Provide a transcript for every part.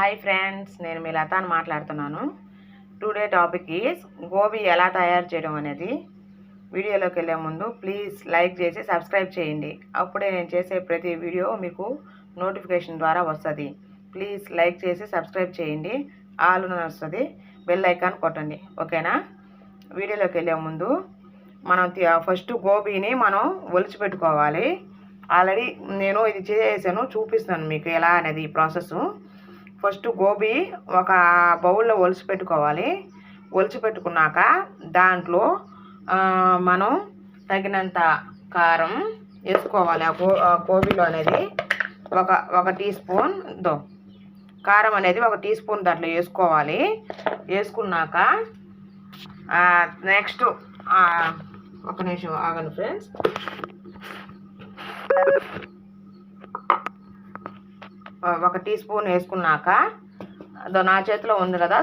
Hi friends, నేను మీ లతాని మాట్లాడుతున్నాను. Today topic is gobi ఎలా తయారు చేయడం అనేది. వీడియోలోకి వెళ్ళే ముందు ప్లీజ్ లైక్ చేసి సబ్స్క్రైబ్ చేయండి. అప్పుడే నేను చేసే ప్రతి వీడియో మీకు నోటిఫికేషన్ ద్వారా వస్తుంది. ప్లీజ్ లైక్ చేసి సబ్స్క్రైబ్ చేయండి. ఆల్ వస్తుంది, బెల్ ఐకాన్ కొట్టండి. ఓకేనా? వీడియోలోకి వెళ్ళే ముందు మనం ఫస్ట్ గోబీని మనం ఒలిచి పెట్టుకోవాలి. ఆల్రెడీ నేను ఇది చేసాను, చూపిస్తాను మీకు ఎలా అనేది ప్రాసెస్. ఫస్ట్ గోబీ ఒక బౌల్లో ఒలిచి పెట్టుకోవాలి. ఒలిచి పెట్టుకున్నాక దాంట్లో మనం తగినంత కారం వేసుకోవాలి. ఆ గోబీలో అనేది ఒక టీ స్పూన్ కారం అనేది ఒక టీ స్పూన్ దాంట్లో వేసుకోవాలి. వేసుకున్నాక నెక్స్ట్ ఒక నిమిషం ఆగండి ఫ్రెండ్స్. ఒక టీ స్పూన్ వేసుకున్నాక నా చేతిలో ఉంది కదా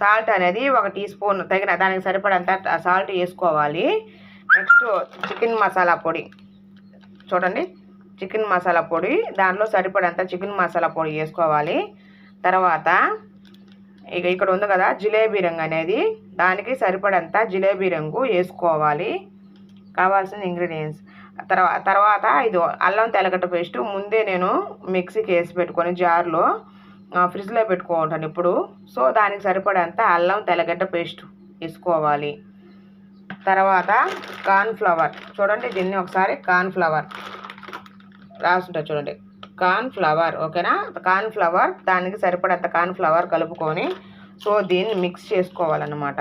సాల్ట్ అనేది ఒక టీ స్పూన్ తగిన దానికి సరిపడంత సాల్ట్ వేసుకోవాలి. నెక్స్ట్ చికెన్ మసాలా పొడి చూడండి, చికెన్ మసాలా పొడి దాంట్లో సరిపడంత చికెన్ మసాలా పొడి వేసుకోవాలి. తర్వాత ఇక్కడ ఉంది కదా జిలేబీ రంగు అనేది, దానికి సరిపడంత జిలేబీ రంగు వేసుకోవాలి. కావాల్సిన ఇంగ్రీడియంట్స్. తర్వాత ఇది అల్లం తెల్లగడ్డ పేస్ట్ ముందే నేను మిక్సీకి వేసి పెట్టుకొని జార్లో ఫ్రిడ్జ్లో పెట్టుకుంటాను ఇప్పుడు. సో దానికి సరిపడంత అల్లం తెల్లగడ్డ పేస్ట్ వేసుకోవాలి. తర్వాత కార్న్ఫ్లవర్ చూడండి, దీన్ని ఒకసారి కార్న్ఫ్లవర్ రాసుంటుంది చూడండి, కార్న్ఫ్లవర్. ఓకేనా? కార్న్ఫ్లవర్ దానికి సరిపడంత కార్న్ఫ్లవర్ కలుపుకొని సో దీన్ని మిక్స్ చేసుకోవాలన్నమాట.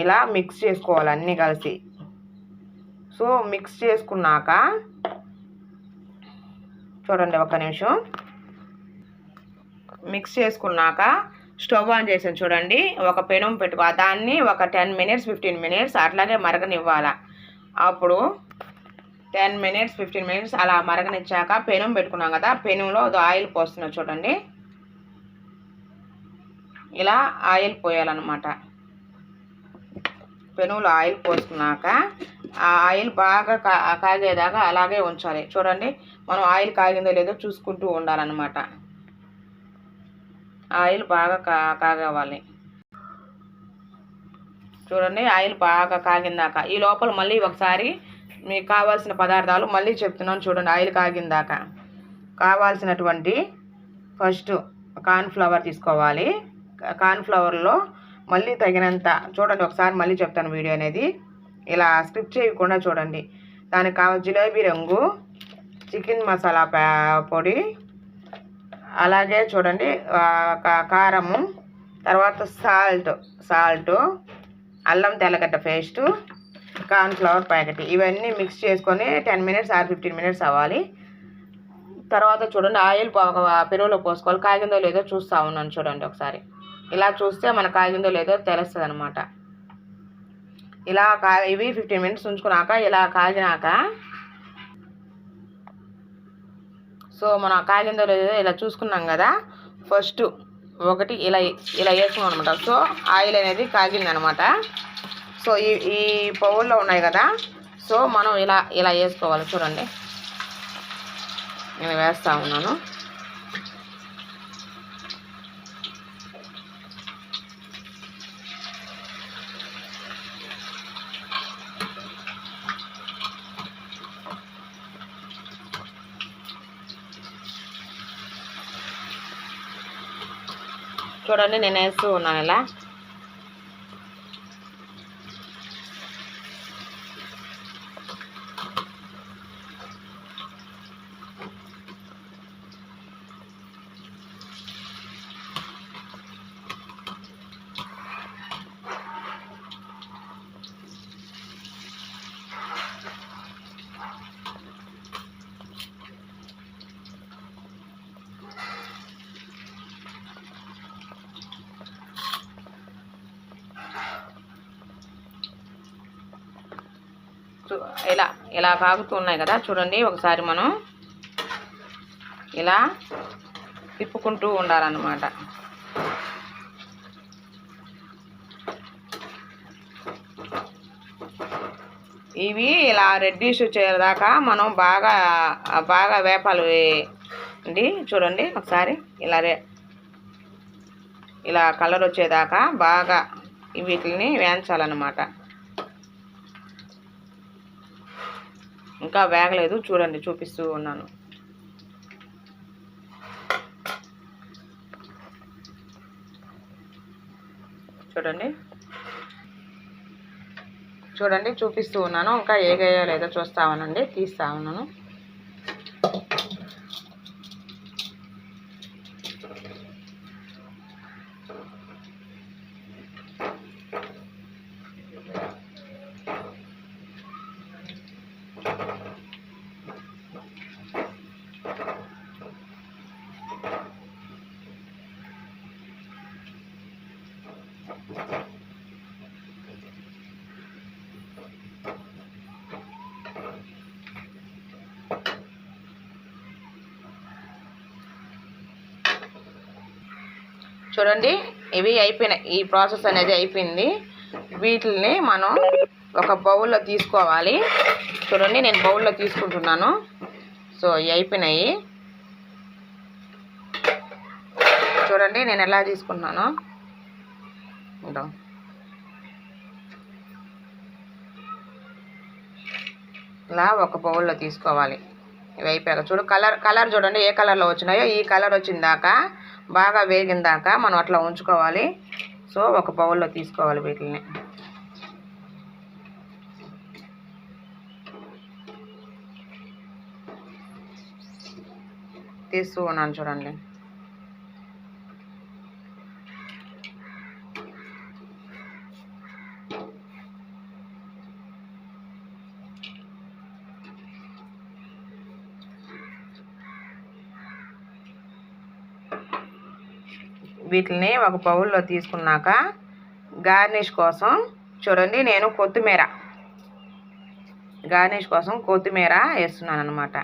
ఇలా మిక్స్ చేసుకోవాలి అన్నీ కలిసి. సో మిక్స్ చేసుకున్నాక చూడండి, ఒక నిమిషం. మిక్స్ చేసుకున్నాక స్టవ్ ఆన్ చేసాను చూడండి. ఒక పెనం పెట్టుకో, దాన్ని ఒక 10 minutes 15 minutes అట్లాగే మరగనివ్వాలి. అప్పుడు 10 minutes 15 minutes అలా మరగనిచ్చాక పెనం పెట్టుకున్నాం కదా, పెనంలో ఆయిల్ పోస్తున్నాం చూడండి. ఇలా ఆయిల్ పోయాలన్నమాట. పెనంలో ఆయిల్ పోసుకున్నాక ఆ ఆయిల్ బాగా కాగేదాకా అలాగే ఉంచాలి. చూడండి, మనం ఆయిల్ కాగిందో లేదో చూసుకుంటూ ఉండాలన్నమాట. ఆయిల్ బాగా కాగవాలి. చూడండి, ఆయిల్ బాగా కాగిందాక ఈ లోపల మళ్ళీ ఒకసారి మీకు కావాల్సిన పదార్థాలు మళ్ళీ చెప్తున్నాను చూడండి. ఆయిల్ కాగిందాక కావాల్సినటువంటి ఫస్ట్ కార్న్ఫ్లవర్ తీసుకోవాలి. కార్న్ఫ్లవర్లో మళ్ళీ తగినంత చూడండి, ఒకసారి మళ్ళీ చెప్తాను వీడియో అనేది. ఇలా స్కిప్ చేయకుండా చూడండి. దానికి కావాలి జిలేబీ రంగు, చికెన్ మసాలా పొడి, అలాగే చూడండి కారము, తర్వాత సాల్ట్, అల్లం తెల్లగడ్డ పేస్టు, కార్న్ఫ్లవర్ ప్యాకెట్, ఇవన్నీ మిక్స్ చేసుకొని 10 minutes or 15 minutes అవ్వాలి. తర్వాత చూడండి ఆయిల్ పెరుగులో పోసుకోవాలి. కాగిందో లేదో చూస్తూ ఉన్నాను చూడండి ఒకసారి. ఇలా చూస్తే మనకు కాగిందో లేదో తెలుస్తుంది అనమాట. ఇలా ఇవి 15 minutes ఉంచుకున్నాక ఇలా కాగినాక సో మనం కాగిందో లేదో ఇలా చూసుకున్నాం కదా. ఫస్ట్ ఒకటి ఇలా వేసుకున్నాం అనమాట. సో ఆయిల్ అనేది కాగిందనమాట. సో ఈ పౌల్లో ఉన్నాయి కదా, సో మనం ఇలా వేసుకోవాలి. చూడండి, నేను వేస్తూ ఉన్నాను. చూడండి, నేను వేస్తూ ఉన్నాను ఇలా. ఇలా కాగుతూ ఉన్నాయి కదా చూడండి. ఒకసారి మనం ఇలా తిప్పుకుంటూ ఉండాలన్నమాట. ఇవి ఇలా రెడ్డిష్ చేరేదాకా మనం బాగా వేపాలి. అండి చూడండి ఒకసారి ఇలా కలర్ వచ్చేదాకా బాగా వీటిని వేయించాలన్నమాట. ఇంకా వేగలేదు చూడండి, చూపిస్తూ ఉన్నాను. చూడండి చూపిస్తూ ఉన్నాను. ఇంకా ఏగాయో లేదో చూస్తా ఉన్నానండి, తీస్తా ఉన్నాను. చూడండి ఇవి అయిపోయినాయి, ఈ ప్రాసెస్ అనేది అయిపోయింది. వీటిని మనం ఒక బౌల్లో తీసుకోవాలి. చూడండి నేను బౌల్లో తీసుకుంటున్నాను. సో ఇవి అయిపోయినాయి. చూడండి నేను ఎలా తీసుకుంటున్నాను. ఇలా ఒక బౌల్లో తీసుకోవాలి. ఇవి అయిపోయాక కలర్ చూడండి ఏ కలర్లో వచ్చినాయో, ఈ కలర్ వచ్చిందాక బాగా వేగిందాక మనం అట్లా ఉంచుకోవాలి. సో ఒక బౌల్లో తీసుకోవాలి. వీటిని తీస్తూ ఉన్నాను చూడండి. వీటిని ఒక బౌల్లో తీసుకున్నాక గార్నిష్ కోసం చూడండి నేను గార్నిష్ కోసం కొత్తిమీర వేస్తున్నాను అనమాట.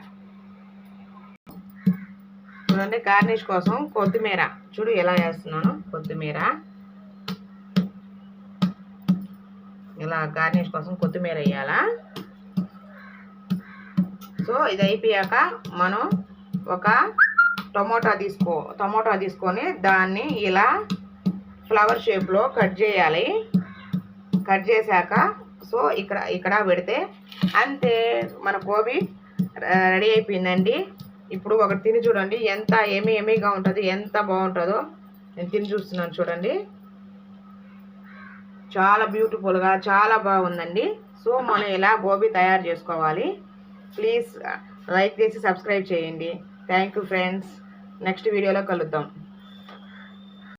చూడండి గార్నిష్ కోసం కొత్తిమీర చూడు ఎలా వేస్తున్నాను. కొత్తిమీర ఇలా గార్నిష్ కోసం కొత్తిమీర వేయాలా. సో ఇది అయిపోయాక మనం ఒక టమోటా తీసుకొని దాన్ని ఇలా ఫ్లవర్ షేప్లో కట్ చేయాలి. కట్ చేశాక సో ఇక్కడ పెడితే అంతే, మన గోబీ రెడీ అయిపోయిందండి. ఇప్పుడు ఒకటి తిని చూడండి ఎంత ఎమీగా ఉంటుంది, ఎంత బాగుంటుందో. నేను తిని చూస్తున్నాను చూడండి, చాలా బ్యూటిఫుల్గా చాలా బాగుందండి. సో మనం ఇలా గోబీ తయారు చేసుకోవాలి. ప్లీజ్ లైక్ చేసి సబ్స్క్రైబ్ చేయండి. Thank you friends. నెక్స్ట్ వీడియోలో కలుద్దాం.